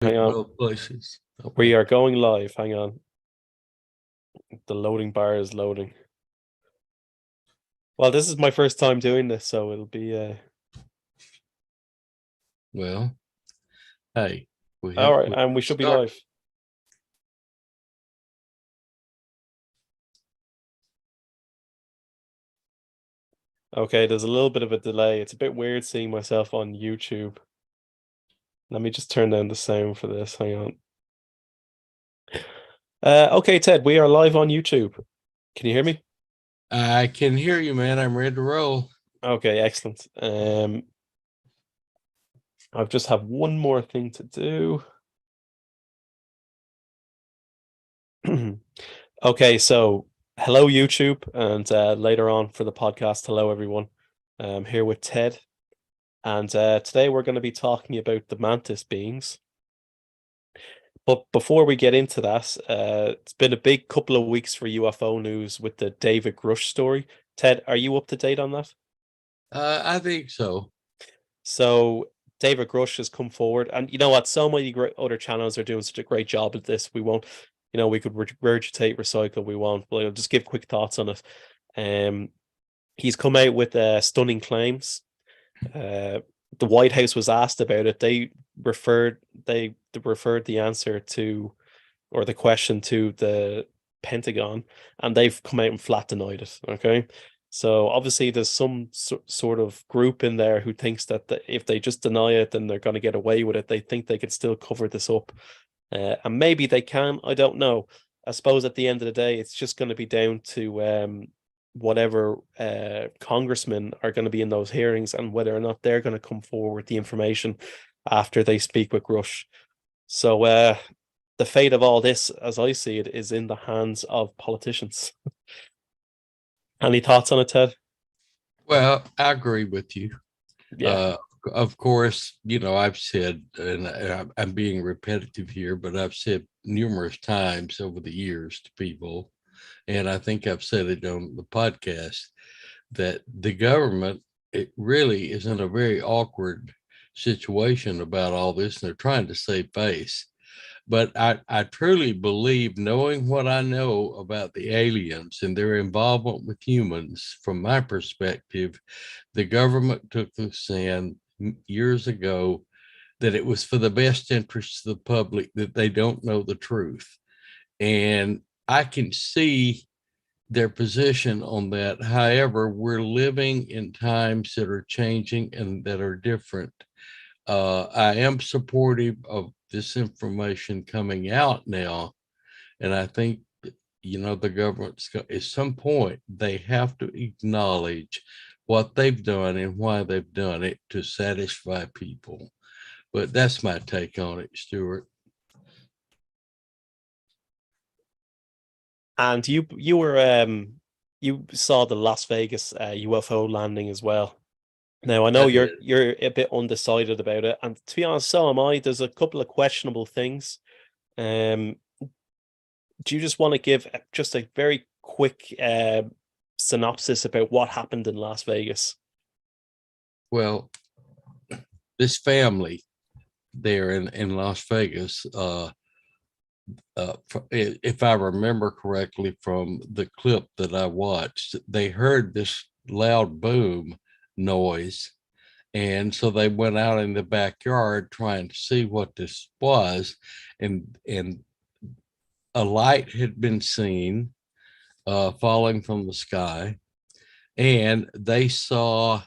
Hang in on. both places. We Okay. are going live. Hang on. The loading bar is loading. Well, this is my first time doing this, so it'll be Well, hey, all right, we and we should be start. live. Okay, there's a little bit of a delay. It's a bit weird seeing myself on YouTube. Let me just turn down the sound for this. Hang on. Okay, Ted, we are live on YouTube. Can you hear me? I can hear you, man. I'm ready to roll. Okay, excellent. I just have one more thing to do. Okay, so hello YouTube, and later on for the podcast, hello everyone. I'm here with Ted, and today we're going to be talking about the Mantis beings. But before we get into that, it's been a big couple of weeks for UFO news with the David Grush story. Ted, are you up to date on that? I think so. So David Grush has come forward, and you know what? So many great other channels are doing such a great job at this. We won't, we could regurgitate, recycle. We won't, but I'll just give quick thoughts on it. Um, he's come out with stunning claims. Uh, the White House was asked about it. They referred the answer to or the question to the Pentagon, and they've come out and flat denied it. Okay. So obviously, there's some sort of group in there who thinks that if they just deny it, then they're going to get away with it. They think they could still cover this up, and maybe they can. I don't know. I suppose at the end of the day, it's just going to be down to whatever congressmen are going to be in those hearings and whether or not they're going to come forward with the information after they speak with Grush. So the fate of all this, as I see it, is in the hands of politicians. Any thoughts on it, Ted? Well, I agree with you. Yeah. Uh, of course, I've said, and I'm being repetitive here, but I've said numerous times over the years to people, and I think I've said it on the podcast, that the government, it really is in a very awkward situation about all this, and they're trying to save face. But I truly believe, knowing what I know about the aliens and their involvement with humans, from my perspective, the government took the stand years ago that it was for the best interests of the public, that they don't know the truth. And I can see their position on that. However, we're living in times that are changing and that are different. I am supportive of this information coming out now, and I think the government's at some point they have to acknowledge what they've done and why they've done it to satisfy people. But that's my take on it, Stuart. And you saw the Las Vegas UFO landing as well. Now I know I you're did. you're a bit undecided about it, and to be honest, so am I. There's a couple of questionable things. Um, do you just want to give just a very quick synopsis about what happened in Las Vegas? Well, this family there in Las Vegas, if I remember correctly from the clip that I watched, they heard this loud boom noise. And so they went out in the backyard trying to see what this was. And a light had been seen falling from the sky. And they saw,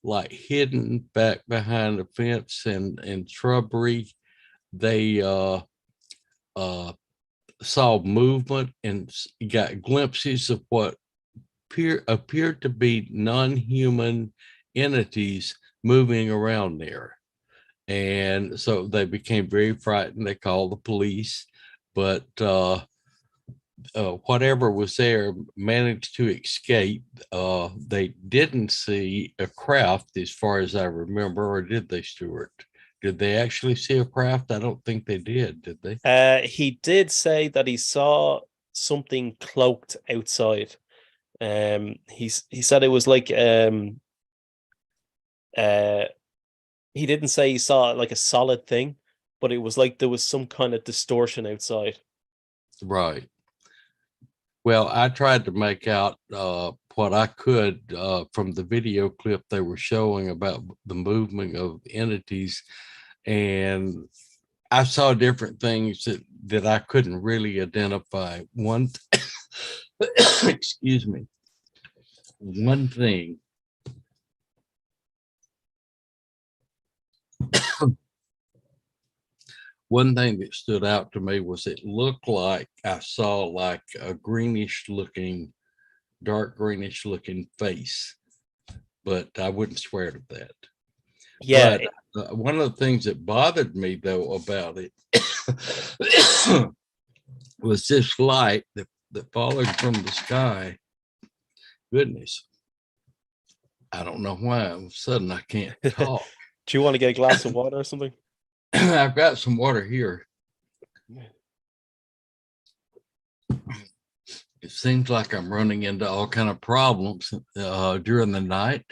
like, hidden back behind the fence and shrubbery, they uh, saw movement and got glimpses of what appeared to be non-human entities moving around there. And so they became very frightened. They called the police, but whatever was there managed to escape. They didn't see a craft, as far as I remember, or did they, Stuart? Did they actually see a craft? I don't think they did they? He did say that he saw something cloaked outside. He said it was like uh he didn't say he saw like a solid thing, but it was like there was some kind of distortion outside. Right. Well, I tried to make out what I could from the video clip they were showing about the movement of entities, and I saw different things that I couldn't really identify. Excuse me, one thing. One thing that stood out to me was it looked like I saw like a greenish looking, dark greenish looking face, but I wouldn't swear to that. Yeah, But one of the things that bothered me though about it was this light that falling from the sky. Goodness, I don't know why all of a sudden I can't talk. do you want to get a glass of water or something? I've got some water here. It seems like I'm running into all kind of problems during the night.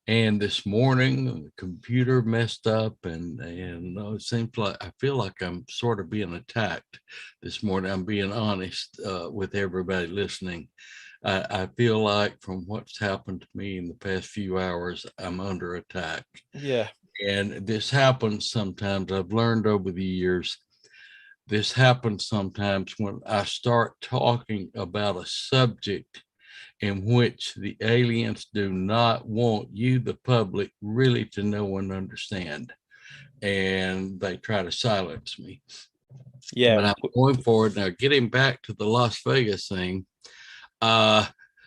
And this morning, the computer messed up, and it seems like I feel like I'm sort of being attacked this morning. I'm being honest with everybody listening. I feel like from what's happened to me in the past few hours, I'm under attack. Yeah. And this happens sometimes. I've learned over the years, this happens sometimes when I start talking about a subject in which the aliens do not want you, the public, really to know and understand. And they try to silence me. Yeah. But I'm going forward now, getting back to the Las Vegas thing. Uh,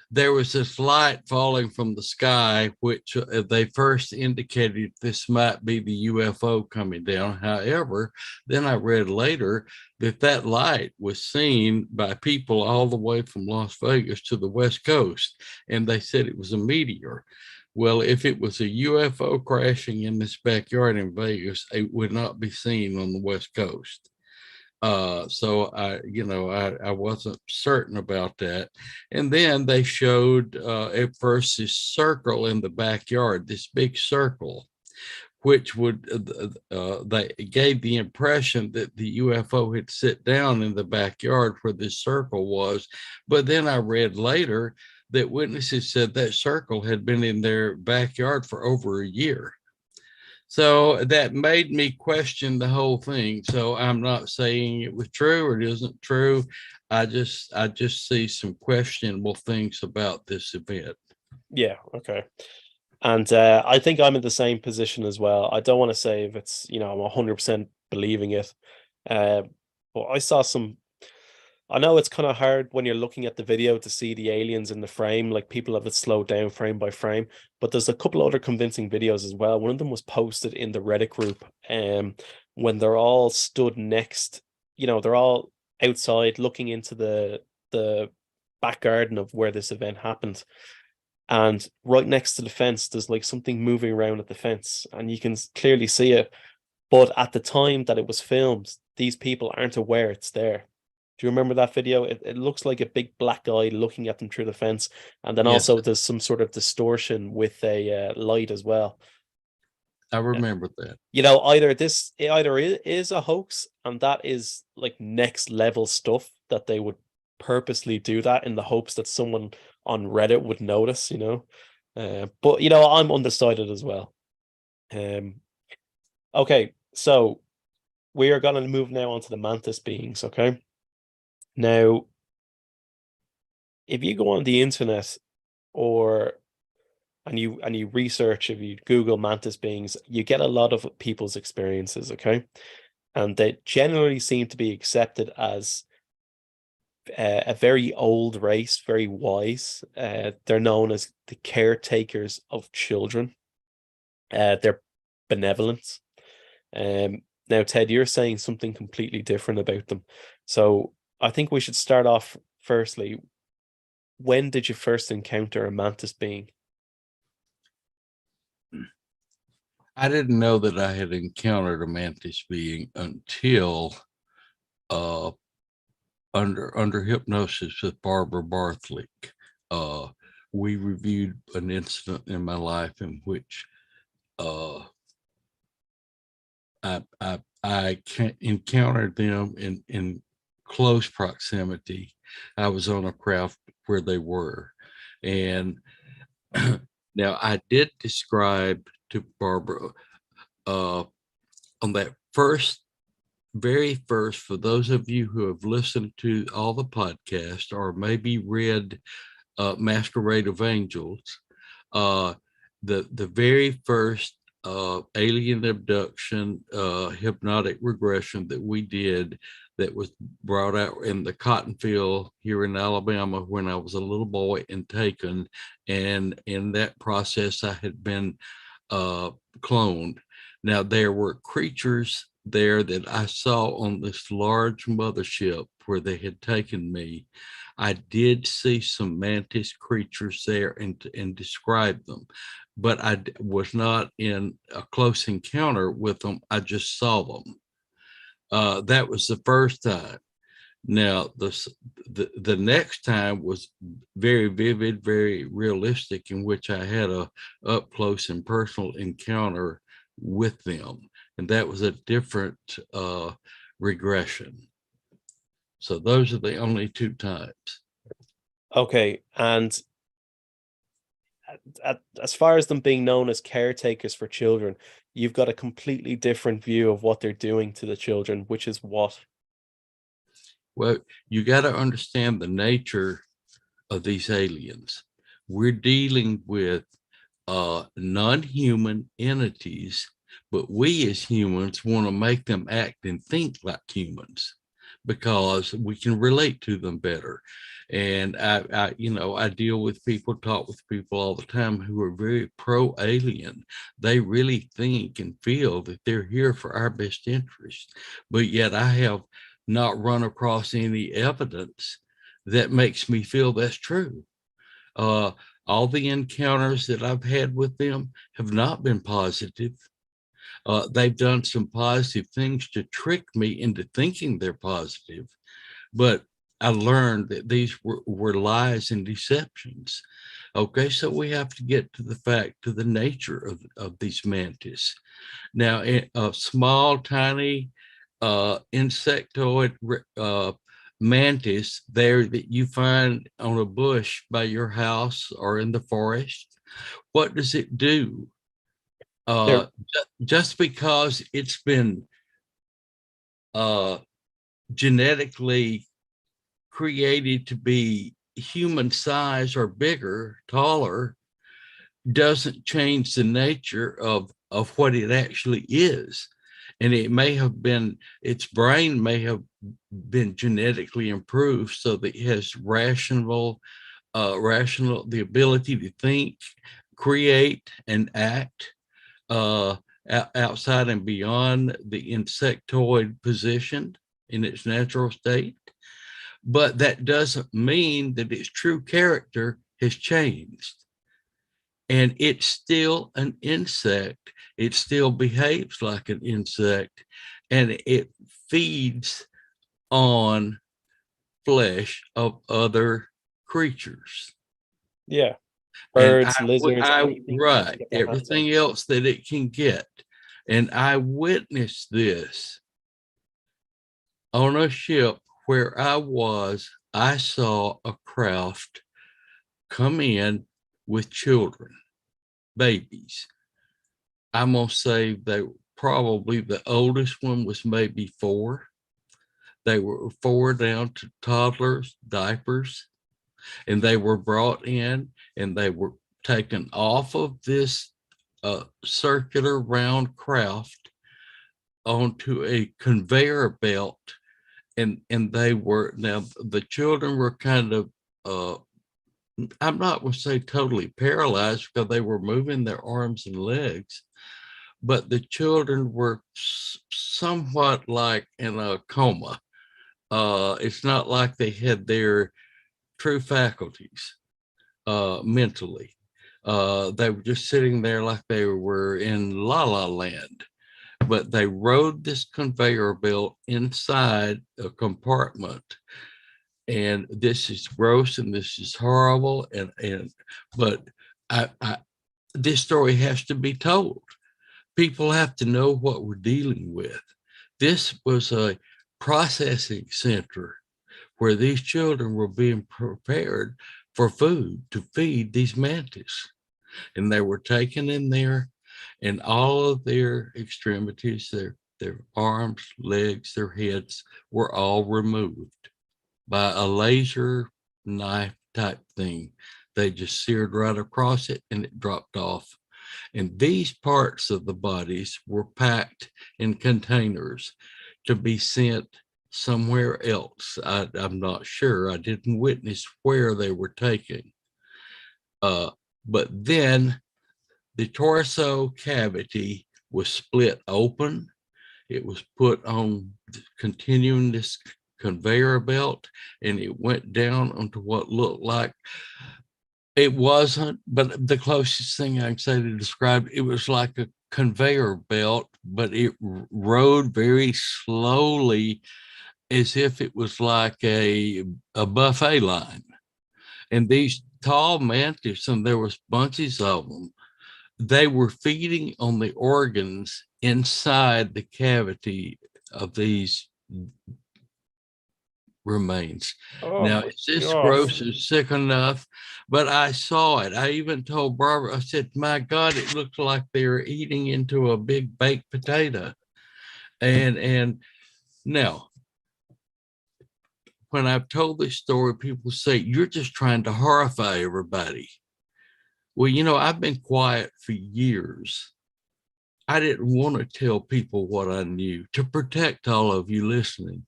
there was this light falling from the sky, which they first indicated this might be the UFO coming down. However, then I read later that that light was seen by people all the way from Las Vegas to the West Coast, and they said it was a meteor. Well, if it was a UFO crashing in this backyard in Vegas, it would not be seen on the West Coast. So I wasn't certain about that. And then they showed at first this circle in the backyard, this big circle, which would they gave the impression that the UFO had sit down in the backyard where this circle was. But then I read later that witnesses said that circle had been in their backyard for over a year. So that made me question the whole thing. So I'm not saying it was true or it isn't true. I just see some questionable things about this event. Yeah. Okay. And I think I'm in the same position as well. I don't want to say if it's, I'm 100% believing it. Uh, but I saw some. I know it's kind of hard when you're looking at the video to see the aliens in the frame, like people have it slowed down frame by frame. But there's a couple other convincing videos as well. One of them was posted in the Reddit group, when they're all stood next, they're all outside looking into the back garden of where this event happened. And right next to the fence, there's like something moving around at the fence, and you can clearly see it. But at the time that it was filmed, these people aren't aware it's there. Do you remember that video? It looks like a big black eye looking at them through the fence. And then Yes, also there's some sort of distortion with a light as well. I remember that. Either it is a hoax, and that is like next level stuff that they would purposely do that in the hopes that someone on Reddit would notice. But I'm undecided as well. Um, okay, so we are gonna move now on to the mantis beings, okay? Now, if you go on the internet or and you research, if you Google mantis beings, you get a lot of people's experiences, okay? And they generally seem to be accepted as a very old race, very wise. They're known as the caretakers of children. They're benevolent. Now, Ted, you're saying something completely different about them. So I think we should start off firstly. When did you first encounter a mantis being? I didn't know that I had encountered a mantis being until uh, under hypnosis with Barbara Barthlick. We reviewed an incident in my life in which uh, I encountered them in close proximity. I was on a craft where they were. And now I did describe to Barbara uh, on that very first, for those of you who have listened to all the podcasts or maybe read Masquerade of Angels, uh, the very first alien abduction hypnotic regression that we did, that was brought out in the cotton field here in Alabama when I was a little boy and taken. And in that process, I had been cloned. Now, there were creatures there that I saw on this large mothership where they had taken me. I did see some mantis creatures there and describe them, but I was not in a close encounter with them. I just saw them. That was the first time. Now, the next time was very vivid, very realistic, in which I had a up close and personal encounter with them, and that was a different regression. So those are the only two times. Okay, and as far as them being known as caretakers for children, you've got a completely different view of what they're doing to the children, which is what? Well, you got to understand the nature of these aliens. We're dealing with non-human entities, but we as humans want to make them act and think like humans because we can relate to them better. And I deal with people, talk with people all the time who are very pro-alien. They really think and feel that they're here for our best interest. But yet I have not run across any evidence that makes me feel that's true. Uh, all the encounters that I've had with them have not been positive. They've done some positive things to trick me into thinking they're positive, but I learned that these were lies and deceptions. Okay, so we have to get to the fact, to the nature of these mantis. Now, a small, tiny insectoid mantis there that you find on a bush by your house or in the forest, what does it do? Uh, They're just because it's been uh, genetically created to be human size or bigger, taller, doesn't change the nature of what it actually is. And it may have been, its brain may have been genetically improved so that it has the ability to think, create, and act uh, outside and beyond the insectoid position in its natural state. But that doesn't mean that its true character has changed. And it's still an insect. It still behaves like an insect, and it feeds on flesh of other creatures. yeah, And birds, lizards, anything that they right, get their hands on. everything else that it can get. And I witnessed this on a ship where I was. I saw a craft come in with children, babies. I'm going to say they probably, the oldest one was maybe 4. They were 4 down to toddlers, diapers, and they were brought in and they were taken off of this circular round craft onto a conveyor belt. And they were, now the children were kind of, I'm not going to say totally paralyzed because they were moving their arms and legs, but the children were somewhat like in a coma. It's not like they had their true faculties mentally. They were just sitting there like they were in La La Land. But they rode this conveyor belt inside a compartment. And this is gross and this is horrible. But this story has to be told. People have to know what we're dealing with. This was a processing center where these children were being prepared for food to feed these mantis. And they were taken in there, and all of their extremities, their arms, legs, their heads were all removed by a laser knife type thing. They just seared right across it and it dropped off. And these parts of the bodies were packed in containers to be sent somewhere else. I'm not sure. I didn't witness where they were taken. But then the torso cavity was split open. It was put on continuing this conveyor belt, and it went down onto what looked like, it wasn't, but the closest thing I can say to describe it was like a conveyor belt, but it rode very slowly as if it was like a buffet line. And these tall mantis, and there was bunches of them, they were feeding on the organs inside the cavity of these remains. Oh Now, my is this gross gosh. and sick enough? But I saw it. I even told Barbara, I said, my God, it looked like they were eating into a big baked potato. And now, when I've told this story, people say, you're just trying to horrify everybody. Well, I've been quiet for years. I didn't want to tell people what I knew to protect all of you listening.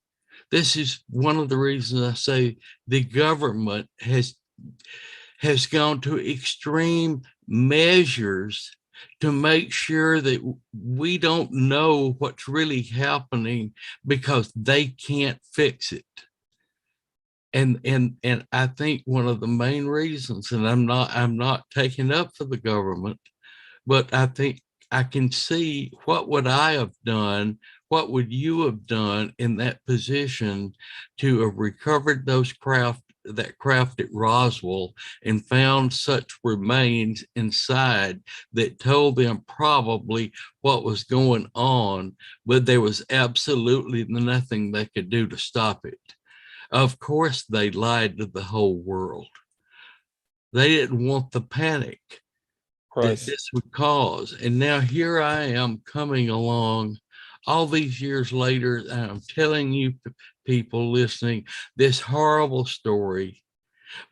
This is one of the reasons I say the government has gone to extreme measures to make sure that we don't know what's really happening because they can't fix it. And I think one of the main reasons, and I'm not taking up for the government, but I think I can see, what would I have done? What would you have done in that position to have recovered that craft at Roswell and found such remains inside that told them probably what was going on, but there was absolutely nothing they could do to stop it. Of course, they lied to the whole world. They didn't want the panic that Right. this would cause. And now here I am coming along all these years later, and I'm telling you, people listening, this horrible story,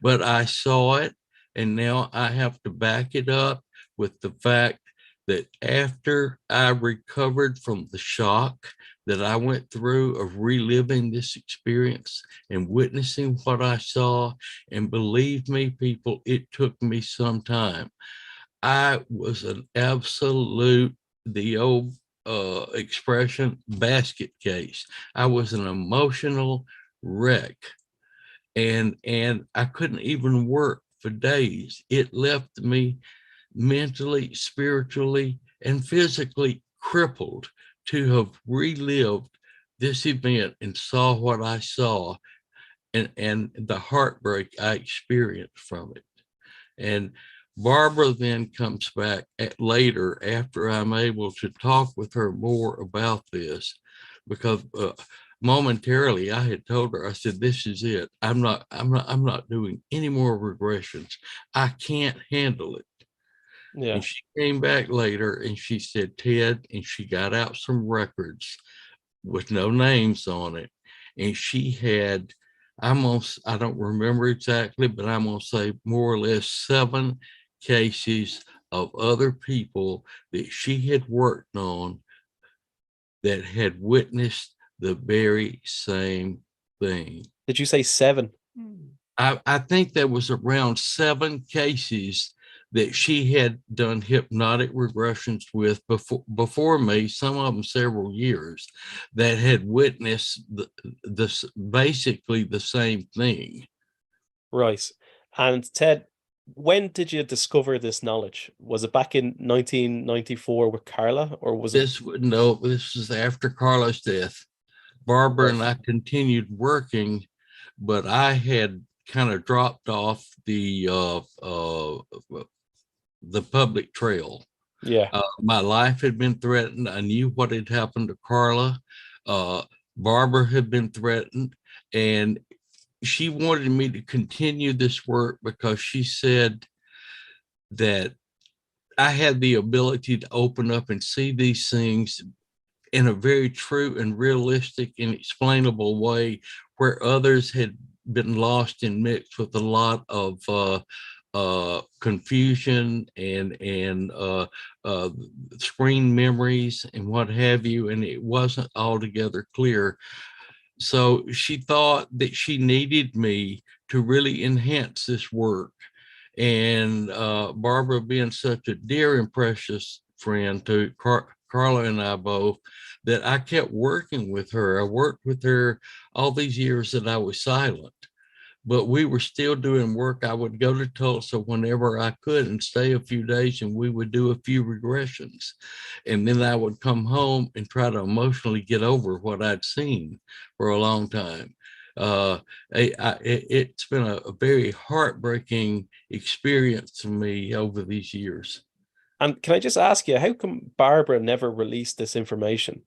but I saw it, and now I have to back it up with the fact that after I recovered from the shock that I went through of reliving this experience and witnessing what I saw, and believe me, people, it took me some time. I was an absolute, the old expression, basket case. I was an emotional wreck, and I couldn't even work for days. It left me mentally, spiritually, and physically crippled to have relived this event and saw what I saw, and the heartbreak I experienced from it. And Barbara then comes back later after I'm able to talk with her more about this, because momentarily I had told her, I said, this is it. I'm not doing any more regressions. I can't handle it. Yeah. And she came back later and she said, Ted, and she got out some records with no names on it. And she had, I don't remember exactly, but I'm going to say more or less 7 cases of other people that she had worked on that had witnessed the very same thing. Did you say 7? I think there was around 7 cases that she had done hypnotic regressions with before me, some of them several years, that had witnessed this basically the same thing. Right. And Ted, when did you discover this knowledge? Was it back in 1994 with Carla, or was it? This was after Carla's death. Barbara and Right. I continued working, but I had kind of dropped off the public trail. Yeah. My life had been threatened. I knew what had happened to Carla. Uh, Barbara had been threatened, and she wanted me to continue this work because she said that I had the ability to open up and see these things in a very true and realistic and explainable way, where others had been lost and mixed with a lot of confusion and screen memories and what have you, and it wasn't altogether clear. So she thought that she needed me to really enhance this work. And Barbara, being such a dear and precious friend to Carla and I both, that I kept working with her. I worked with her all these years that I was silent, but we were still doing work. I would go to Tulsa whenever I could and stay a few days, and we would do a few regressions. And then I would come home and try to emotionally get over what I'd seen for a long time. It's been a very heartbreaking experience for me over these years. And can I just ask you, how come Barbara never released this information?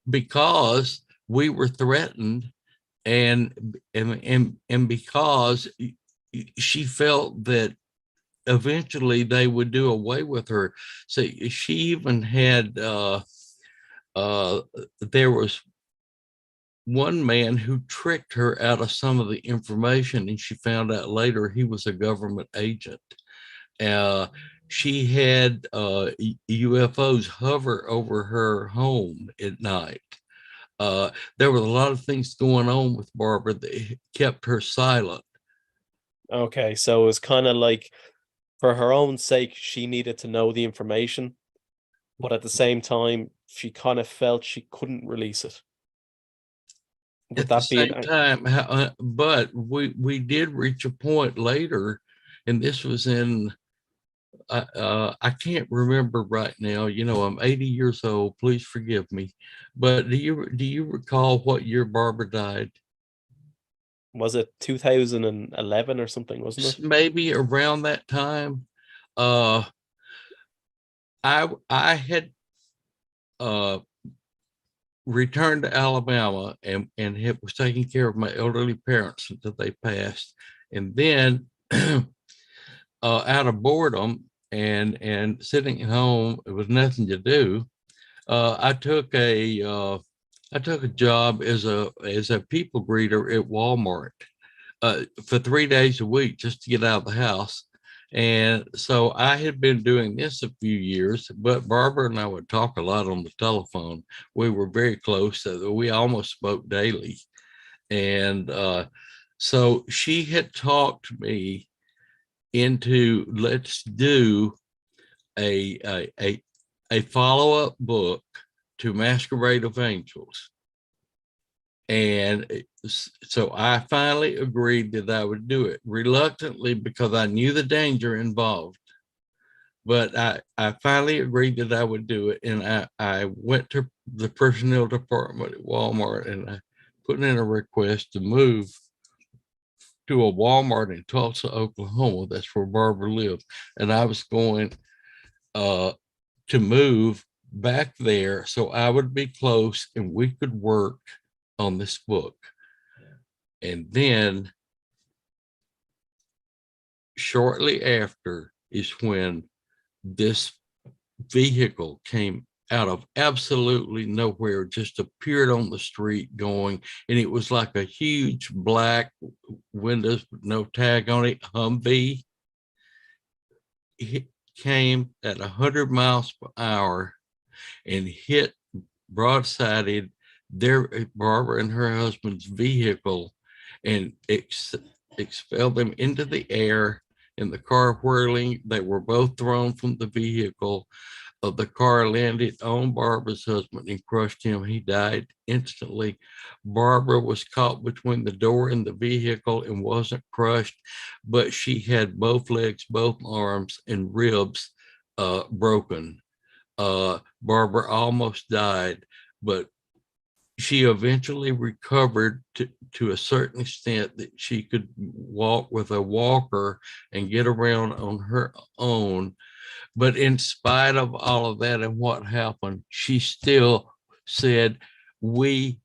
Because we were threatened, and because she felt that eventually they would do away with her. So she even had there was one man who tricked her out of some of the information, and she found out later he was a government agent. Uh, she had UFOs hover over her home at night. There were a lot of things going on with Barbara that kept her silent. Okay, so it was kind of like for her own sake, she needed to know the information, but at the same time, she kind of felt she couldn't release it. Would At the that be same it? time, but we did reach a point later, and this was in I can't remember right now. You know, I'm 80 years old. Please forgive me. But do you recall what year Barbara died? Was it 2011 or something, wasn't it? Maybe around that time. Uh, I had uh returned to Alabama and was taking care of my elderly parents until they passed, and then out of boredom and sitting at home, it was nothing to do. I took a job as a people greeter at Walmart for 3 days a week just to get out of the house. And so I had been doing this a few years, but Barbara and I would talk a lot on the telephone. We were very close, so we almost spoke daily. And so she had talked me into, let's do a a follow-up book to Masquerade of Angels. And so I finally agreed that I would do it reluctantly because I knew the danger involved. But I finally agreed that I would do it. And I went to the personnel department at Walmart and I put in a request to move to a Walmart in Tulsa, Oklahoma. That's where Barbara lived. And I was going uh, to move back there so I would be close and we could work on this book. And then shortly after is when this vehicle came out of absolutely nowhere, just appeared on the street going, and it was like a huge black windows with no tag on it, Humvee. It came at 100 miles per hour and hit broadsided their Barbara and her husband's vehicle and expelled them into the air, in the car whirling. They were both thrown from the vehicle. The car landed on Barbara's husband and crushed him. He died instantly. Barbara was caught between the door and the vehicle and wasn't crushed, but she had both legs, both arms, and ribs broken. Barbara almost died, but she eventually recovered to a certain extent that she could walk with a walker and get around on her own. But in spite of all of that and what happened, she still said, we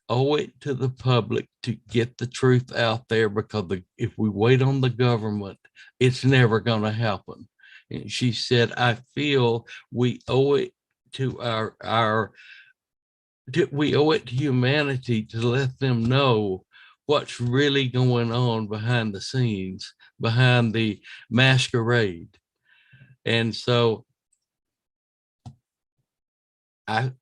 owe it to the public to get the truth out there, because if we wait on the government, it's never going to happen. And she said, I feel we owe it to we owe it to humanity to let them know what's really going on behind the scenes, behind the masquerade. And so I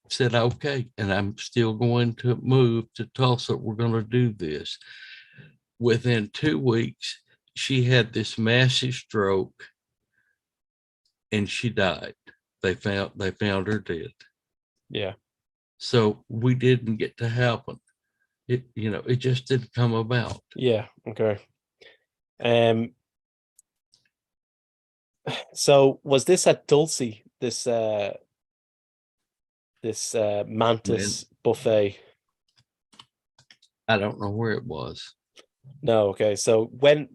said, okay, and I'm still going to move to Tulsa. We're going to do this. Within 2 weeks, she had this massive stroke and she died. They found her dead. Yeah. So we didn't get to happen. It just didn't come about. Yeah. Okay. Um. So was this at Dulce? This Man, mantis buffet? I don't know where it was. No. Okay. So when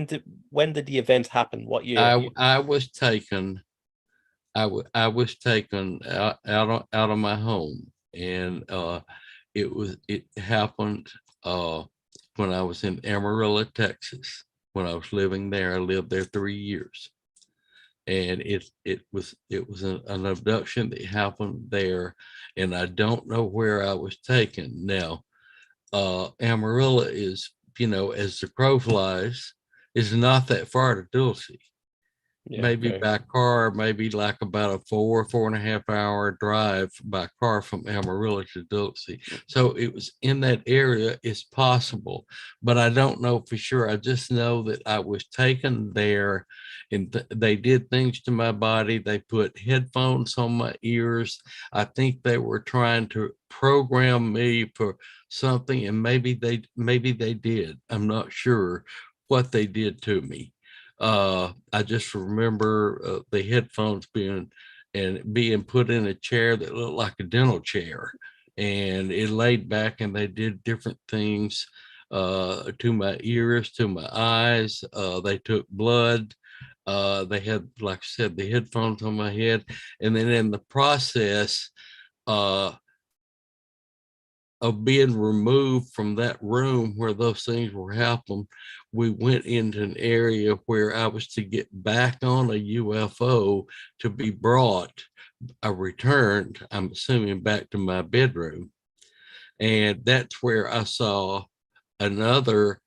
did the event happen? What year? I was taken. I was taken out of my home, and it happened when I was in Amarillo, Texas. When I was living there, I lived there 3 years, and it was an abduction that happened there, and I don't know where I was taken. Now, Amarillo is, as the crow flies, is not that far to Dulce. Yeah. Maybe Okay. by car, maybe like about a 4.5 hour drive by car from Amarillo to Dulce. So it was in that area. It's possible, but I don't know for sure. I just know that I was taken there, and they did things to my body. They put headphones on my ears. I think they were trying to program me for something, and maybe they did. I'm not sure what they did to me. I just remember the headphones being put in a chair that looked like a dental chair, and it laid back, and they did different things to my ears, to my eyes. They took blood. They had, like I said, the headphones on my head, and then in the process, uh, of being removed from that room where those things were happening, we went into an area where I was to get back on a UFO to be brought, I returned, I'm assuming, back to my bedroom. And that's where I saw another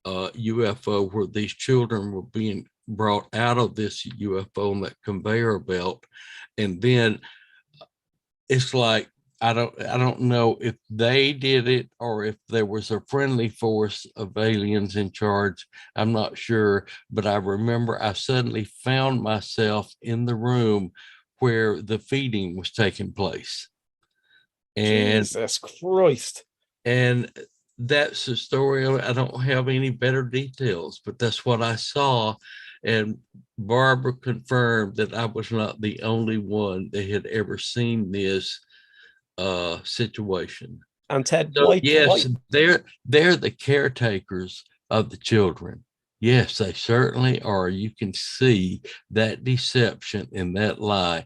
UFO where these children were being brought out of this UFO on that conveyor belt. And then it's like, I don't know if they did it or if there was a friendly force of aliens in charge. I'm not sure, but I remember I suddenly found myself in the room where the feeding was taking place. And Jesus Christ. and that's the story. I don't have any better details, but that's what I saw. And Barbara confirmed that I was not the only one that had ever seen this situation. And Ted, So why yes, they're the caretakers of the children. Yes, they certainly are. You can see that deception and that lie.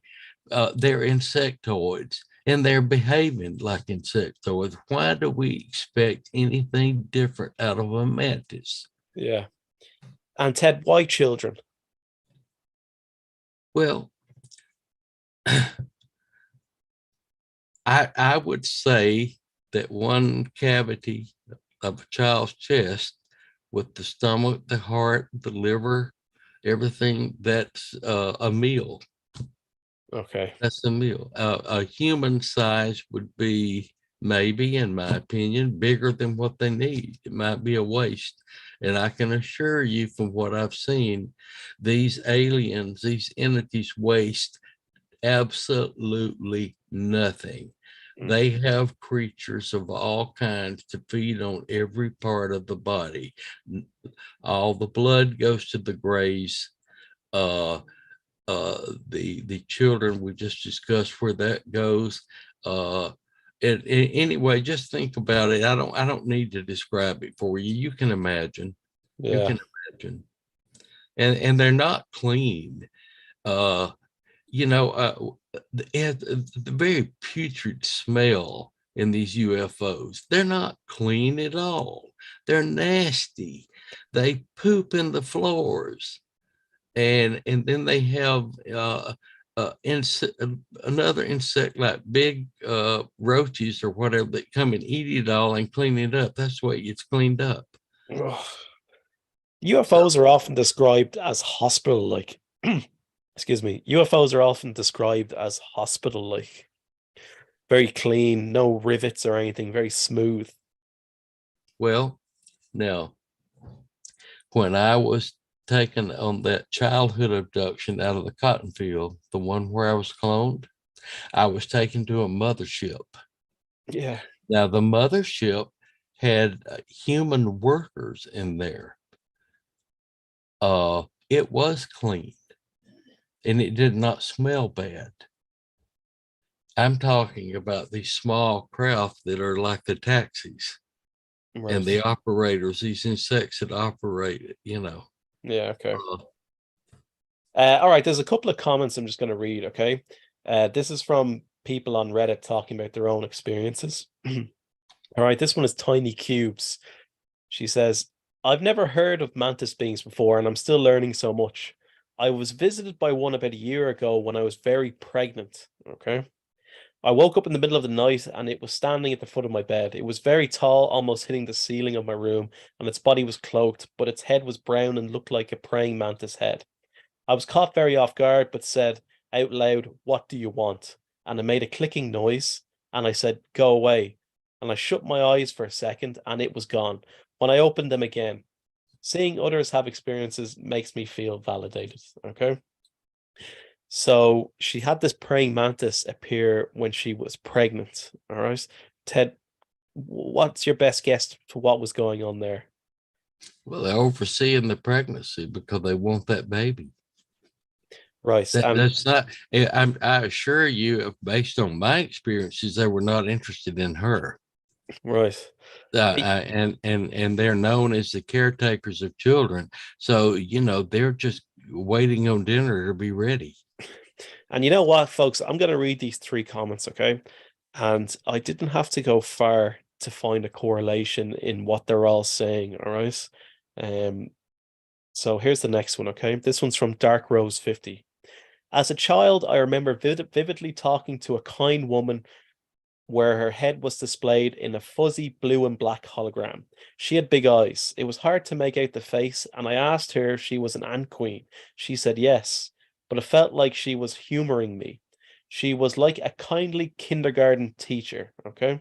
They're insectoids and they're behaving like insectoids. Why do we expect anything different out of a mantis? yeah. And Ted, why children? Well, I would say that one cavity of a child's chest with the stomach, the heart, the liver, everything, that's a meal. Okay. That's a meal. A human size would be, maybe, in my opinion, bigger than what they need. It might be a waste. And I can assure you from what I've seen, these aliens, these entities waste absolutely nothing. Mm. They have creatures of all kinds to feed on every part of the body. All the blood goes to the graze. Uh, the children, we just discussed where that goes. Uh, and anyway, just think about it. I don't need to describe it for you. You can imagine. You Yeah. can imagine. And they're not clean. Uh, the very putrid smell in these UFOs. They're not clean at all. They're nasty. They poop in the floors, and then they have another insect like big roaches or whatever that come and eat it all and clean it up. That's the way it's cleaned up. Ugh. So, UFOs are often described as hospital-like. Excuse me. UFOs are often described as hospital-like. Very clean, no rivets or anything, very smooth. well, now when I was taken on that childhood abduction out of the cotton field, the one where I was cloned, I was taken to a mothership. Yeah. Now, the mothership had human workers in there. It was clean and it did not smell bad. I'm talking about these small craft that are like the taxis and the Right. operators, these insects that operate it, Yeah, okay. Uh, All right, there's a couple of comments I'm just going to read, okay? This is from people on Reddit talking about their own experiences. All right, this one is Tiny Cubes. She says, I've never heard of mantis beings before, and I'm still learning so much. I was visited by one about a year ago when I was very pregnant. Okay. I woke up in the middle of the night and it was standing at the foot of my bed. It was very tall, almost hitting the ceiling of my room, and its body was cloaked, but its head was brown and looked like a praying mantis head. I was caught very off guard, but said out loud, "What do you want?" And it made a clicking noise, and I said, "Go away." And I shut my eyes for a second, and it was gone. When I opened them again, seeing others have experiences makes me feel validated. Okay. So she had this praying mantis appear when she was pregnant. All right. Ted, what's your best guess to what was going on there? well, they're overseeing the pregnancy because they want that baby. Right. And That's not. I assure you, based on my experiences, they were not interested in her. right. And they're known as the caretakers of children. So they're just waiting on dinner to be ready. And you know what, folks? I'm going to read these three comments, okay? And I didn't have to go far to find a correlation in what they're all saying, all right? Um, so here's the next one, okay? This one's from Dark Rose 50. As a child, I remember vividly talking to a kind woman where her head was displayed in a fuzzy blue and black hologram. She had big eyes. It was hard to make out the face, and I asked her if she was an ant queen. She said yes, but it felt like she was humoring me. She was like a kindly kindergarten teacher, okay?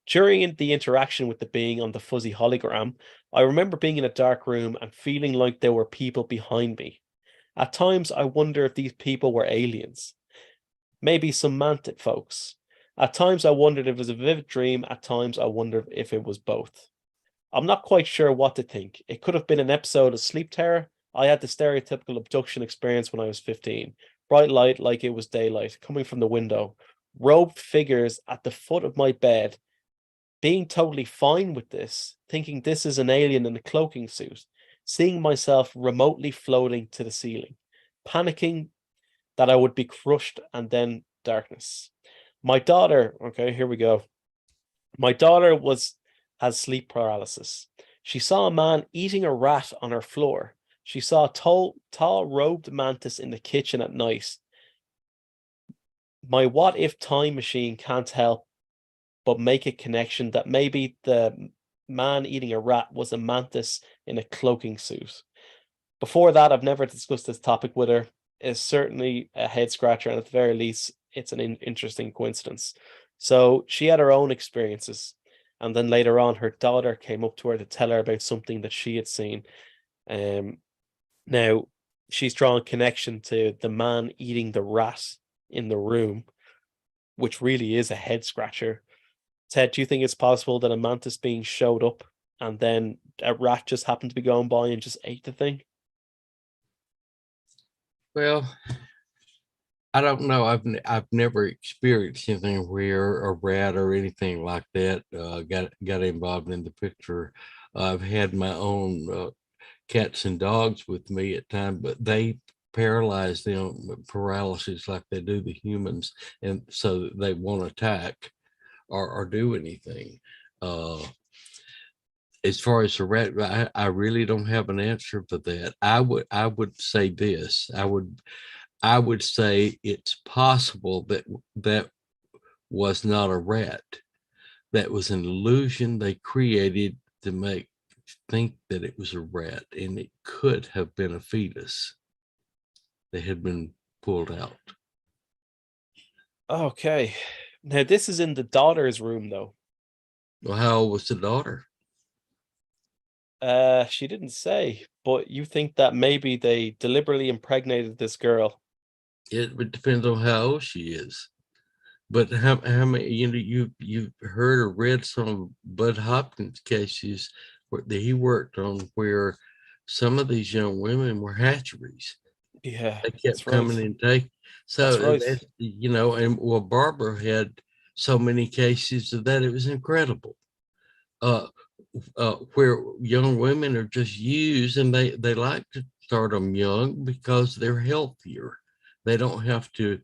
During the interaction with the being on the fuzzy hologram, I remember being in a dark room and feeling like there were people behind me. At times, I wonder if these people were aliens, maybe some mantid folks. At times, I wondered if it was a vivid dream. At times, I wondered if it was both. I'm not quite sure what to think. It could have been an episode of Sleep Terror. I had the stereotypical abduction experience when I was 15. Bright light like it was daylight coming from the window. Robed figures at the foot of my bed. Being totally fine with this. Thinking this is an alien in a cloaking suit. Seeing myself remotely floating to the ceiling. Panicking that I would be crushed and then darkness. My daughter, okay, here we go. My daughter has sleep paralysis. She saw a man eating a rat on her floor. She saw a tall robed mantis in the kitchen at night. My what if time machine can't help but make a connection that maybe the man eating a rat was a mantis in a cloaking suit. Before that, I've never discussed this topic with her. It's certainly a head scratcher, and at the very least, it's an interesting coincidence. So she had her own experiences, and then later on, her daughter came up to her to tell her about something that she had seen. Um, Now she's drawn connection to the man eating the rat in the room, which really is a head scratcher. Ted, do you think it's possible that a mantis being showed up and then a rat just happened to be going by and just ate the thing? Well, I don't know. I've never experienced anything where a rat or anything like that got involved in the picture. I've had my own cats and dogs with me at times, but they paralyze them with paralysis like they do the humans, and so they won't attack or do anything. Uh, as far as the rat, I really don't have an answer for that. I would say this. I would say it's possible that that was not a rat. That was an illusion they created to make think that it was a rat, and it could have been a fetus that had been pulled out. Okay. Now this is in the daughter's room though. Well, how old was the daughter? She didn't say, but you think that maybe they deliberately impregnated this girl. It depends on how old she is. But how many, you've heard or read some of Bud Hopkins cases that he worked on, where some of these young women were hatcheries. Yeah, They that's kept coming right. and taking. That's So right. that's, and well, Barbara had so many cases of that, it was incredible. Uh, where young women are just used, and they like to start them young because they're healthier. They don't have to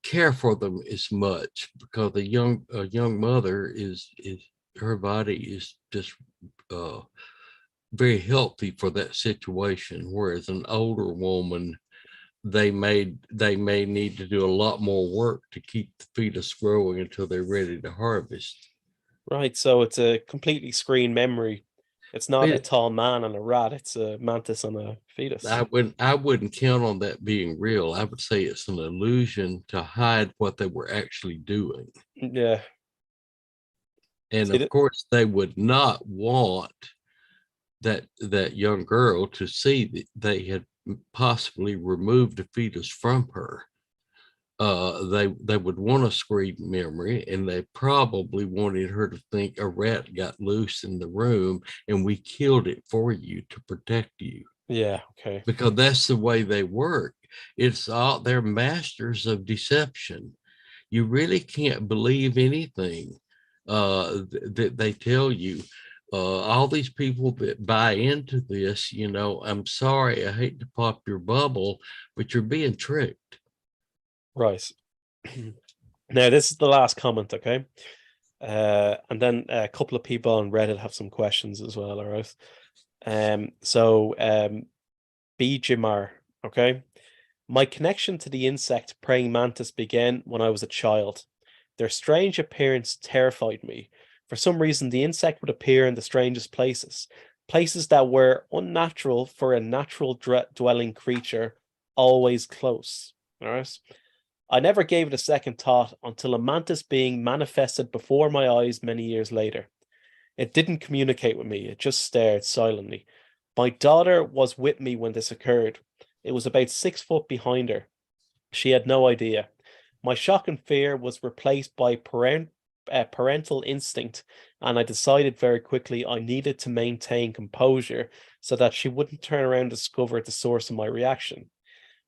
care for them as much, because a young mother is her body is just uh, very healthy for that situation, whereas an older woman, they may need to do a lot more work to keep the fetus growing until they're ready to harvest. Right. So it's a completely screen memory. It's not a But tall man and a rat, it's a mantis and a fetus. I wouldn't count on that being real. I would say it's an illusion to hide what they were actually doing. Yeah. And See of that? course, they would not want that young girl to see that they had possibly removed a fetus from her. They would want a screen memory, and they probably wanted her to think a rat got loose in the room and we killed it for you to protect you, Yeah, okay. because that's the way they work. It's all, they're masters of deception. You really can't believe anything that they tell you. All these people that buy into this, I'm sorry, I hate to pop your bubble, but you're being tricked. Right. Now this is the last comment, okay? And then a couple of people on Reddit have some questions as well, all right? B Jimar, okay? My connection to the insect praying mantis began when I was a child. Their strange appearance terrified me. For some reason, the insect would appear in the strangest places, places that were unnatural for a natural dwelling creature, always close. All right. I never gave it a second thought until a mantis being manifested before my eyes many years later. It didn't communicate with me, it just stared silently. My daughter was with me when this occurred. It was about 6 foot behind her. She had no idea. My shock and fear was replaced by parental instinct, and I decided very quickly I needed to maintain composure so that she wouldn't turn around and discover the source of my reaction.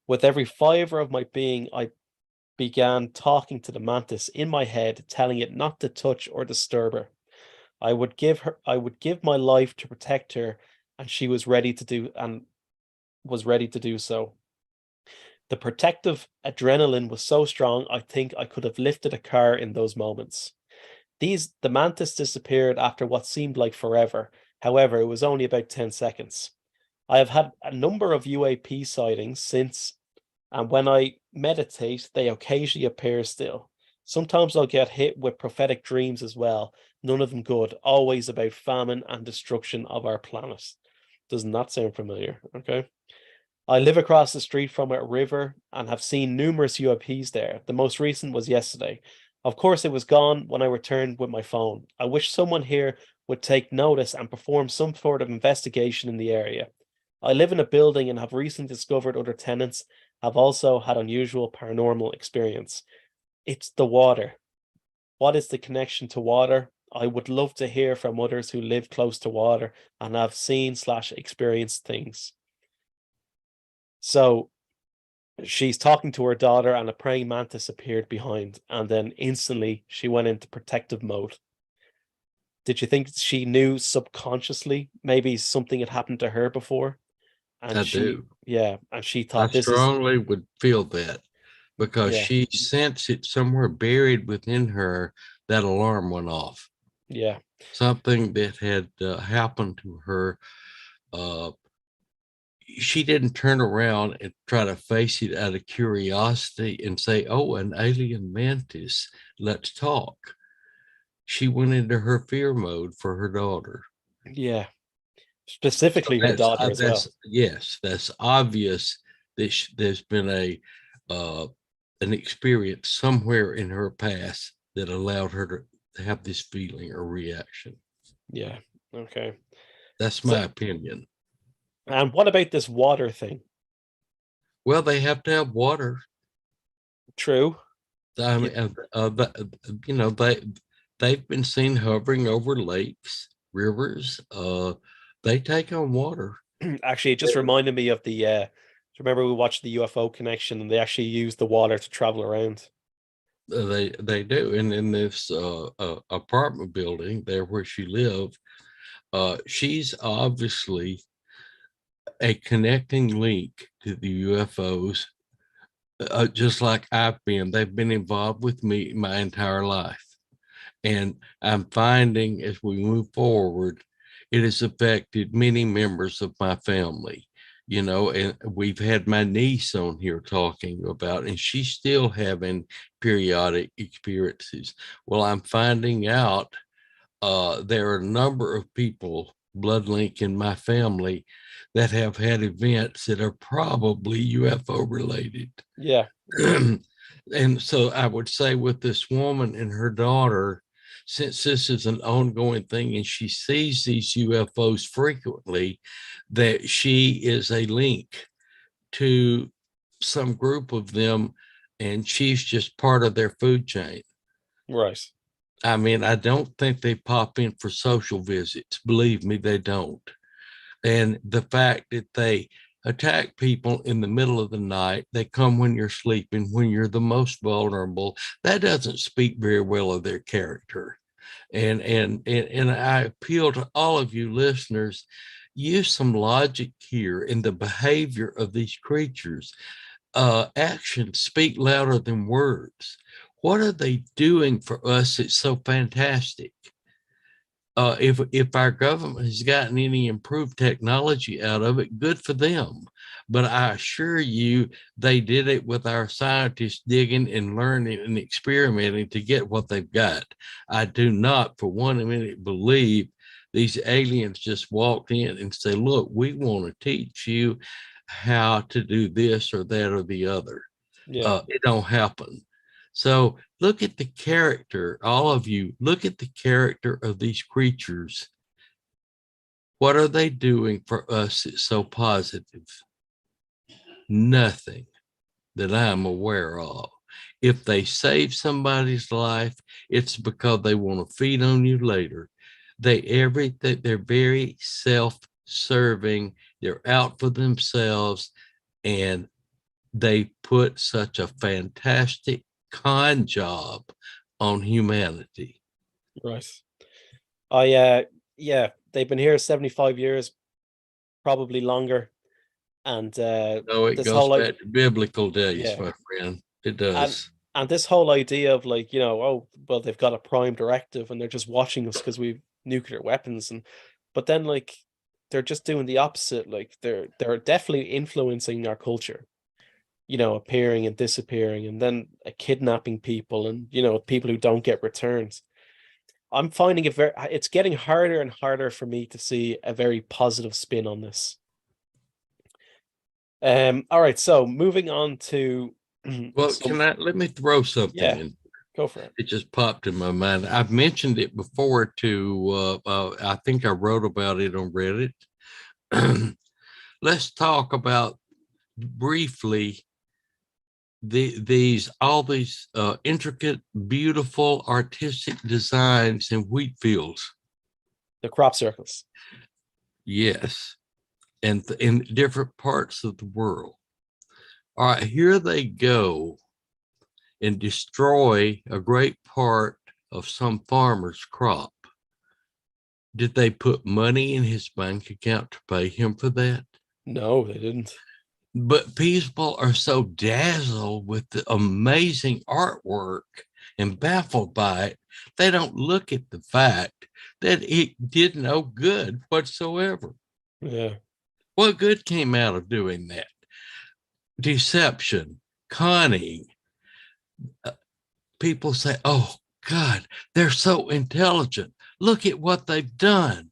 With every fiber of my being, I began talking to the mantis in my head, telling it not to touch or disturb her. I would give my life to protect her, and she was ready to do so. The protective adrenaline was so strong, I think I could have lifted a car in those moments. The mantis disappeared after what seemed like forever. However, it was only about 10 seconds. I have had a number of UAP sightings since, and when I meditate, they occasionally appear still. Sometimes I'll get hit with prophetic dreams as well, none of them good, always about famine and destruction of our planet. Doesn't that sound familiar? Okay. I live across the street from a river and have seen numerous UAPs there. The most recent was yesterday. Of course, it was gone when I returned with my phone. I wish someone here would take notice and perform some sort of investigation in the area. I live in a building and have recently discovered other tenants have also had unusual paranormal experience. It's the water. What is the connection to water? I would love to hear from others who live close to water and have seen slash experienced things. So she's talking to her daughter, and a praying mantis appeared behind, and then instantly she went into protective mode. Did you think she knew subconsciously maybe something had happened to her before? and I she, do. yeah, and she I thought this is, strongly would feel that because yeah, she sensed it somewhere buried within her. That alarm went off. yeah, Something that had happened to her. Uh, she didn't turn around and try to face it out of curiosity and say, "Oh, an alien mantis, let's talk." She went into her fear mode for her daughter. yeah, So specifically her daughter as that's well. yes, that's obvious that there's been uh, an experience somewhere in her past that allowed her to have this feeling or reaction. Yeah, okay. That's So, my opinion. and what about this water thing? Well, they have to have water. True. I You, mean, you know, they've been seen hovering over lakes, rivers. They take on water. actually, it just reminded me of the. Remember we watched the UFO connection, and they actually used the water to travel around. They do, and in this apartment building there where she lived, she's obviously a connecting link to the UFOs, just like I've been. They've been involved with me my entire life. And I'm finding as we move forward, it has affected many members of my family. You know, and we've had my niece on here talking about, and she's still having periodic experiences. Well, I'm finding out there are a number of people, blood link in my family, that have had events that are probably UFO related. Yeah, okay. And so I would say with this woman and her daughter, since this is an ongoing thing and she sees these UFOs frequently, that she is a link to some group of them and she's just part of their food chain. Right. I mean, I don't think they pop in for social visits. Believe me, they don't. And the fact that they attack people in the middle of the night, they come when you're sleeping, when you're the most vulnerable, that doesn't speak very well of their character. And I appeal to all of you listeners, use some logic here in the behavior of these creatures. Actions speak louder than words. What are they doing for us that's so fantastic? If our government has gotten any improved technology out of it, good for them. But I assure you, they did it with our scientists digging and learning and experimenting to get what they've got. I do not for 1 minute believe these aliens just walked in and say, "Look, we want to teach you how to do this or that or the other." Yeah, It don't happen. So look at the character, all of you, look at the character of these creatures. What are they doing for us that's so positive? Nothing that I'm aware of. If they save somebody's life, it's because they want to feed on you later. They're very self-serving. They're out for themselves, and they put such a fantastic con job on humanity. right. Yeah, they've been here 75 years, probably longer. And No, it this goes whole like, back to biblical days, yeah, my friend. It and does. this whole idea of like, oh, well, they've got a prime directive and they're just watching us because we've nuclear weapons, and but then like they're just doing the opposite. Like they're definitely influencing our culture, appearing and disappearing, and then kidnapping people, and people who don't get returns. I'm finding it's getting harder and harder for me to see a very positive spin on this. All right, so moving on to Well, some, let me throw something yeah, in. go for it. It just popped in my mind. I've mentioned it before I think I wrote about it on Reddit. Let's talk about briefly all these intricate, beautiful, artistic designs in wheat fields. The crop circles. Yes, and in different parts of the world. All right, here they go and destroy a great part of some farmer's crop. Did they put money in his bank account to pay him for that? No, they didn't. But people are so dazzled with the amazing artwork and baffled by it, they don't look at the fact that it did no good whatsoever. Yeah. What good came out of doing that? Deception, conning. Uh, People say, oh, God, they're so intelligent. Look at what they've done.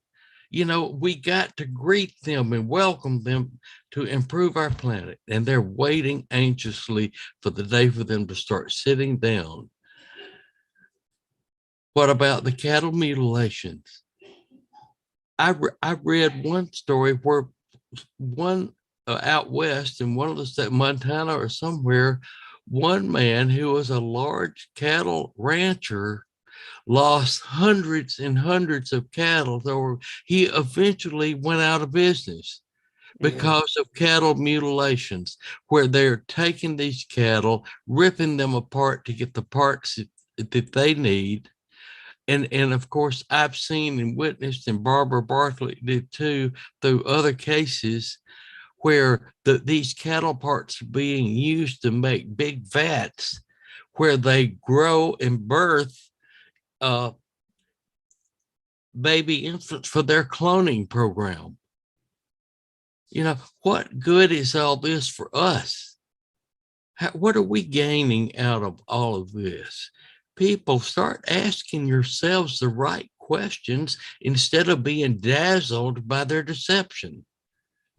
We got to greet them and welcome them to improve our planet. And they're waiting anxiously for the day for them to start sitting down. What about the cattle mutilations? I read one story where one out west in one of the state, Montana or somewhere, one man who was a large cattle rancher lost hundreds and hundreds of cattle. So he eventually went out of business Mm. because of cattle mutilations, where they're taking these cattle, ripping them apart to get the parts that they need. And of course, I've seen and witnessed, and Barbara Bartlett did too, through other cases where these cattle parts are being used to make big vats where they grow and birth uh, baby infants for their cloning program. What good is all this for us? What are we gaining out of all of this? People, start asking yourselves the right questions instead of being dazzled by their deception.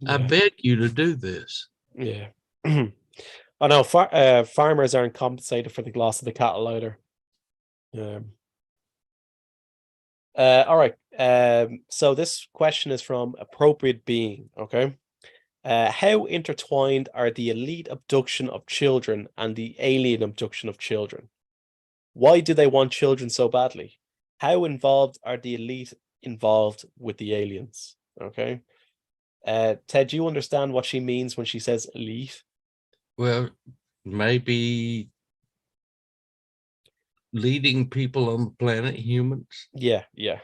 I Yeah. beg you to do this. Yeah. I know farmers aren't compensated for the loss of the cattle either. Um, all right. So this question is from Appropriate Being. Okay. How intertwined are the elite abduction of children and the alien abduction of children? Why do they want children so badly? How involved are the elite involved with the aliens? Okay. Ted, do you understand what she means when she says elite? Well, maybe leading people on the planet, humans. Yeah, yeah,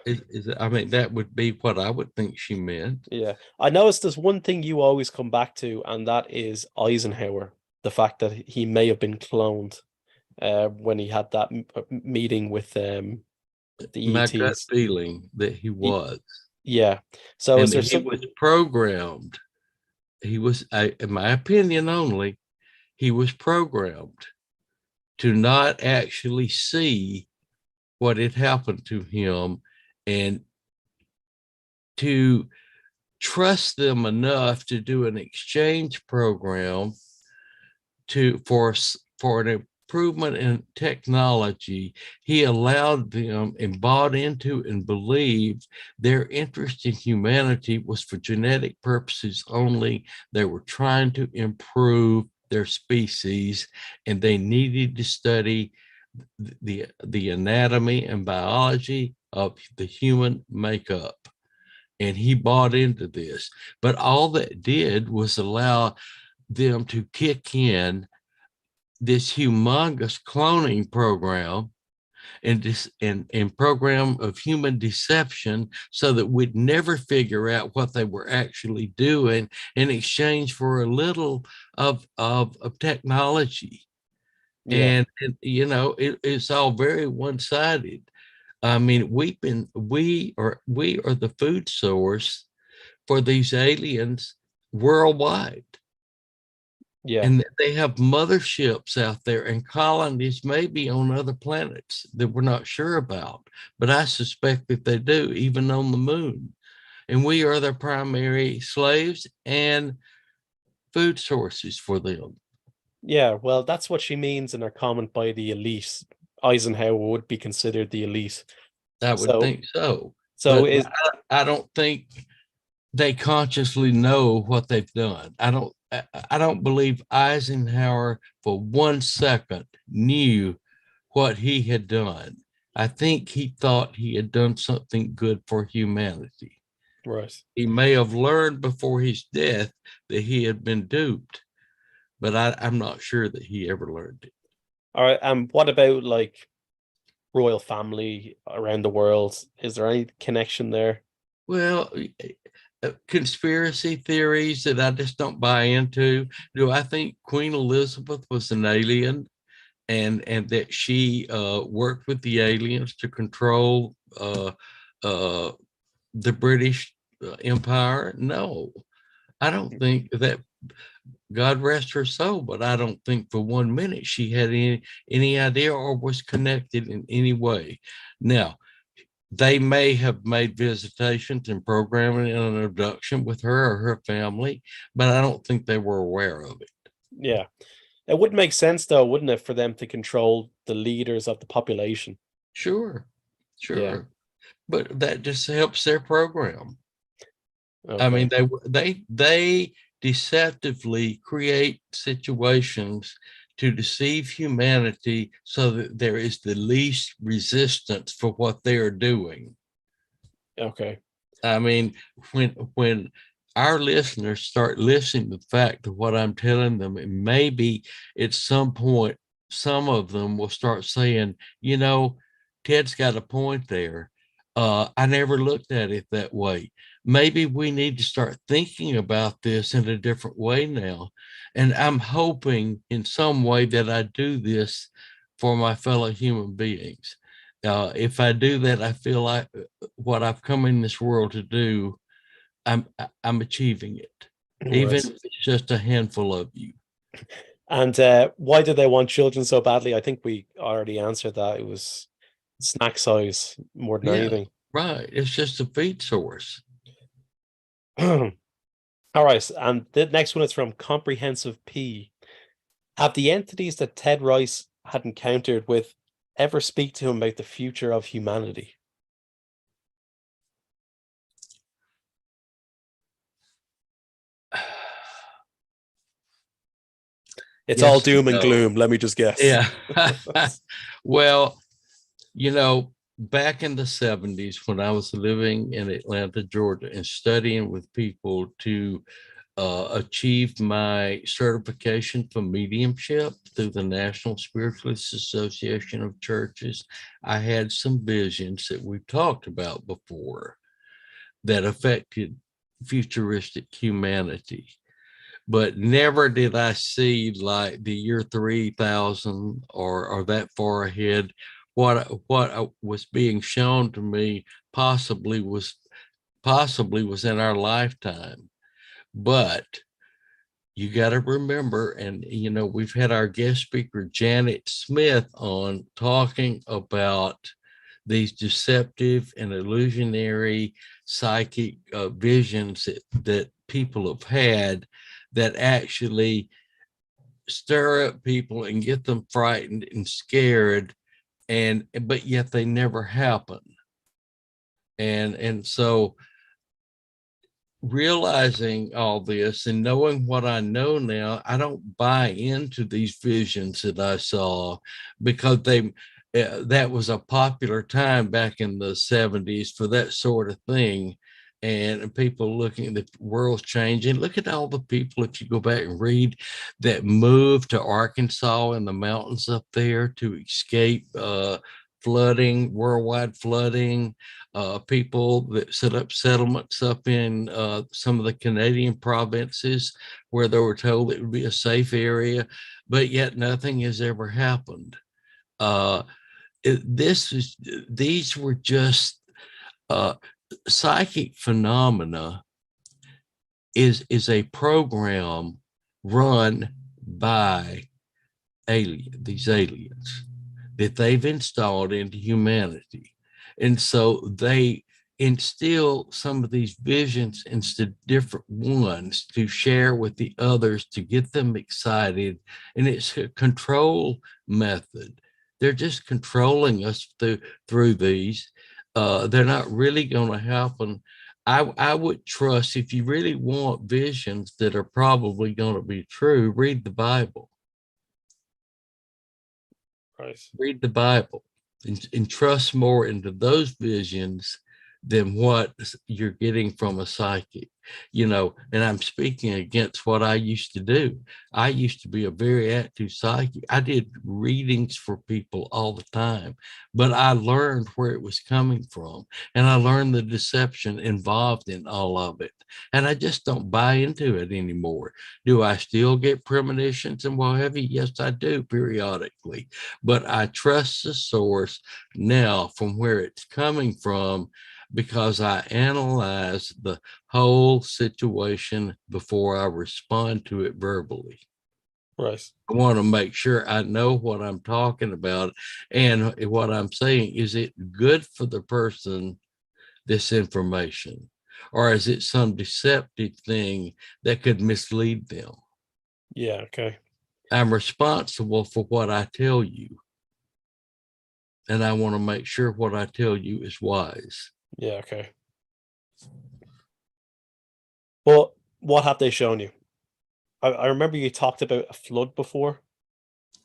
I mean, that would be what I would think she meant. yeah. I noticed there's one thing you always come back to, and that is Eisenhower. The fact that he may have been cloned when he had that meeting with the My gut ETs. feeling that he Y- was, Yeah. So is and there he some? was programmed. In my opinion only, he was programmed to not actually see what had happened to him and to trust them enough to do an exchange program for an improvement in technology. He allowed them and bought into and believed their interest in humanity was for genetic purposes only. They were trying to improve their species, and they needed to study the anatomy and biology of the human makeup. And he bought into this. But all that did was allow them to kick in this humongous cloning program and program of human deception so that we'd never figure out what they were actually doing in exchange for a little of technology. Yeah, And it's all very one-sided. I mean, we are the food source for these aliens worldwide. yeah, And they have motherships out there and colonies maybe on other planets that we're not sure about. But I suspect that they do, even on the moon. And we are their primary slaves and food sources for them. yeah. Well, that's what she means in her comment by the elite. Eisenhower would be considered the elite. I would So, think so. so But is I don't think they consciously know what they've done. I don't believe Eisenhower for 1 second knew what he had done. I think he thought he had done something good for humanity. right. He may have learned before his death that he had been duped, but I'm not sure that he ever learned it. All right. What about like royal family around the world? Is there any connection there? Well, conspiracy theories that I just don't buy into. Do I think Queen Elizabeth was an alien, and that she worked with the aliens to control uh, the British Empire? No, I don't think that. God rest her soul, but I don't think for 1 minute she had any idea or was connected in any way. Now, they may have made visitations and programming and an abduction with her or her family, but I don't think they were aware of it. Yeah. It would make sense though, wouldn't it, for them to control the leaders of the population? Sure, Yeah. sure, but that just helps their program. I mean, Okay. they deceptively create situations to deceive humanity so that there is the least resistance for what they are doing. Okay. I mean, when our listeners start listening to the fact of what I'm telling them, and maybe at some point, some of them will start saying, you know, Ted's got a point there. I never looked at it that way. Maybe we need to start thinking about this in a different way now. And I'm hoping in some way that I do this for my fellow human beings. If I do that, I feel like what I've come in this world to do, I'm achieving it, even Right. if it's just a handful of you. And why do they want children so badly? I think we already answered that. It was snack size more than Yeah, anything. right. It's just a feed source. All right. And the next one is from Comprehensive P. Have the entities that Ted Rice had encountered with ever speak to him about the future of humanity? It's all Yes and doom and no. gloom. Let me just guess. Yeah. Well, back in the 70s when I was living in Atlanta, Georgia, and studying with people to achieve my certification for mediumship through the National Spiritualist Association of Churches, I had some visions that we've talked about before that affected futuristic humanity. But never did I see like the year 3000 or that far ahead. What was being shown to me possibly was in our lifetime. But you got to remember, and we've had our guest speaker Janet Smith on talking about these deceptive and illusionary psychic visions that people have had that actually stir up people and get them frightened and scared, and but yet they never happen. And so realizing all this and knowing what I know now, I don't buy into these visions that I saw because that was a popular time back in the 70s for that sort of thing. And people looking at the world's changing. Look at all the people, if you go back and read, that moved to Arkansas in the mountains up there to escape flooding, worldwide flooding, people that set up settlements up in some of the Canadian provinces where they were told it would be a safe area, but yet nothing has ever happened. Uh, these were just uh, psychic phenomena. Is a program run by these aliens that they've installed into humanity. And so they instill some of these visions into different ones to share with the others to get them excited. And it's a control method. They're just controlling us through these. They're not really going to happen. I would trust, if you really want visions that are probably going to be true, read the Bible. Right. Read the Bible and trust more into those visions than what you're getting from a psychic, and I'm speaking against what I used to do. I used to be a very active psychic. I did readings for people all the time, but I learned where it was coming from, and I learned the deception involved in all of it. And I just don't buy into it anymore. Do I still get premonitions and what have you? Yes, I do periodically, but I trust the source now from where it's coming from, because I analyze the whole situation before I respond to it verbally. Right. I want to make sure I know what I'm talking about. And what I'm saying, is it good for the person, this information? Or is it some deceptive thing that could mislead them? Yeah. Okay. I'm responsible for what I tell you. And I want to make sure what I tell you is wise. Yeah. Okay. Well, what have they shown you? I remember you talked about a flood before,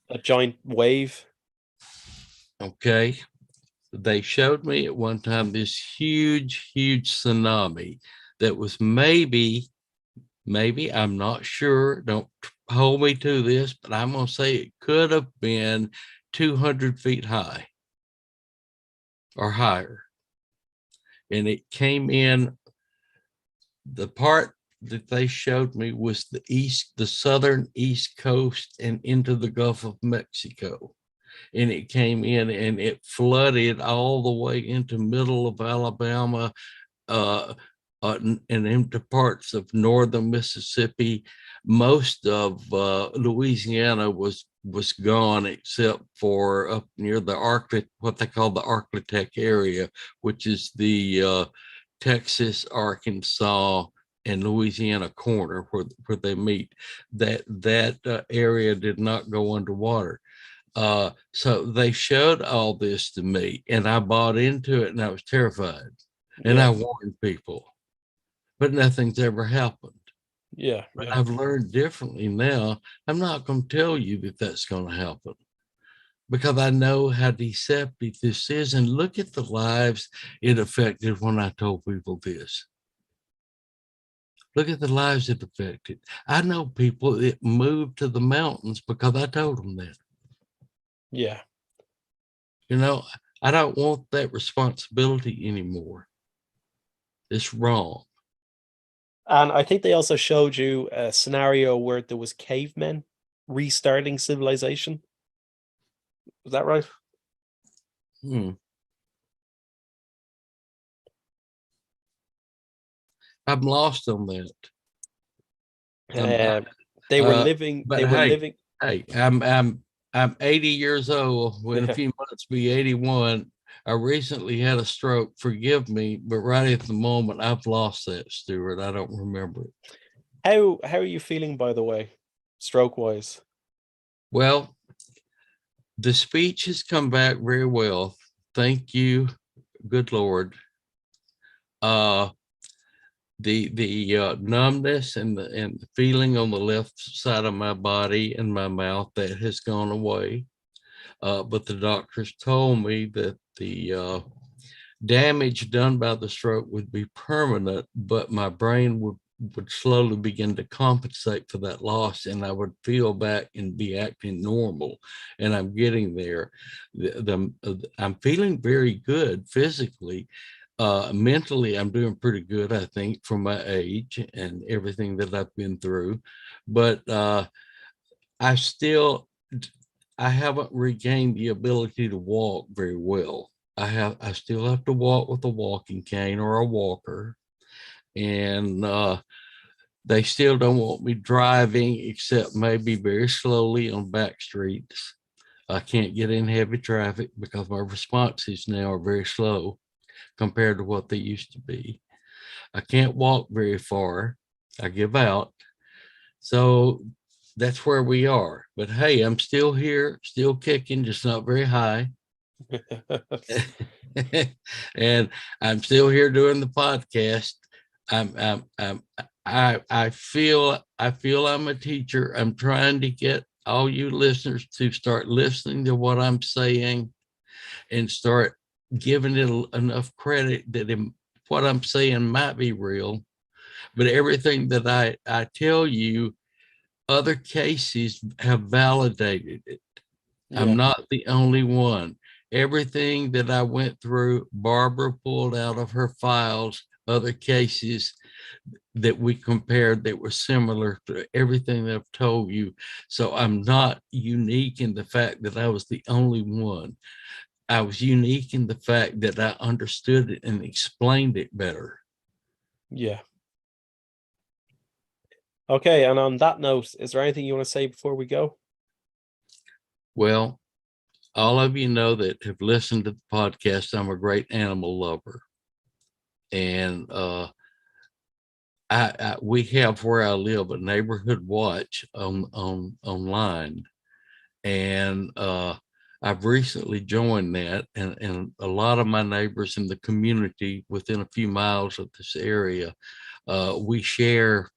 a giant wave. Okay. They showed me at one time this huge, huge tsunami that was maybe, I'm not sure, don't hold me to this, but I'm going to say it could have been 200 feet high or higher. And it came in, the part that they showed me was the southern east coast and into the Gulf of Mexico. And it came in and it flooded all the way into middle of Alabama, uh, and into parts of northern Mississippi. Most of Louisiana was gone, except for up near the Arctic, what they call the Arctic area, which is the Texas, Arkansas, and Louisiana corner where they meet. That area did not go underwater. So they showed all this to me, and I bought into it, and I was terrified. And I Yeah. warned people, but nothing's ever happened. Yeah. But Yeah. I've learned differently now. I'm not going to tell you that that's going to happen, because I know how deceptive this is. And look at the lives it affected when I told people this. Look at the lives it affected. I know people that moved to the mountains because I told them that. Yeah. You know, I don't want that responsibility anymore. It's wrong. And I think they also showed you a scenario where there was cavemen restarting civilization. Is that right? Hmm. I'm lost on that. Uh, they were Uh, living. but They were hey, living. I'm 80 years old. Well, in a Yeah. few months, be 81. I recently had a stroke. Forgive me, but right at the moment, I've lost that, Stuart. I don't remember it. How are you feeling, by the way, stroke wise? Well, the speech has come back very well. Thank you, good Lord. Uh, the numbness and the feeling on the left side of my body and my mouth, that has gone away. But the doctors told me that the damage done by the stroke would be permanent, but my brain would slowly begin to compensate for that loss, and I would feel back and be acting normal. And I'm getting there. I'm feeling very good physically. Mentally, I'm doing pretty good, I think, for my age and everything that I've been through. But I still, I haven't regained the ability to walk very well. I still have to walk with a walking cane or a walker, and they still don't want me driving except maybe very slowly on back streets. I can't get in heavy traffic because my responses now are very slow compared to what they used to be. I can't walk very far. I give out. So that's where we are. But hey, I'm still here, still kicking, just not very high. And I'm still here doing the podcast. I feel I'm a teacher. I'm trying to get all you listeners to start listening to what I'm saying and start giving it enough credit that what I'm saying might be real, but everything that I tell you, other cases have validated it. I'm Yeah. not the only one. Everything that I went through, Barbara pulled out of her files, other cases that we compared that were similar to everything that I've told you. So I'm not unique in the fact that I was the only one. I was unique in the fact that I understood it and explained it better. Yeah. Okay, and on that note, is there anything you want to say before we go? Well, all of you know that have listened to the podcast, I'm a great animal lover. And we have where I live a neighborhood watch on online. And I've recently joined that, and a lot of my neighbors in the community within a few miles of this area, we share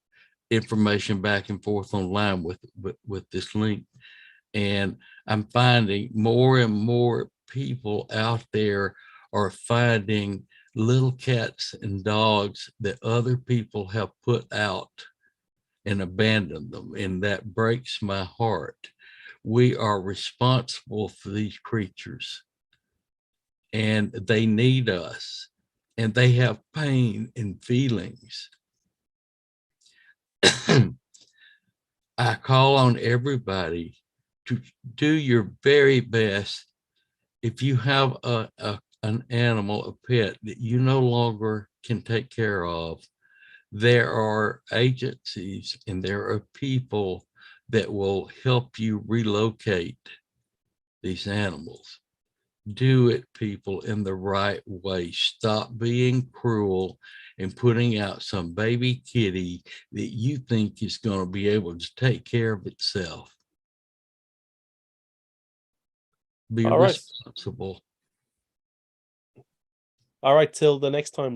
information back and forth online with this link. And I'm finding more and more people out there are finding little cats and dogs that other people have put out and abandoned them. And that breaks my heart. We are responsible for these creatures, and they need us, and they have pain and feelings. I call on everybody to do your very best. If you have an animal, a pet that you no longer can take care of, there are agencies and there are people that will help you relocate these animals. Do it, people, in the right way. Stop being cruel and putting out some baby kitty that you think is going to be able to take care of itself. Be All right. responsible. All right, till the next time.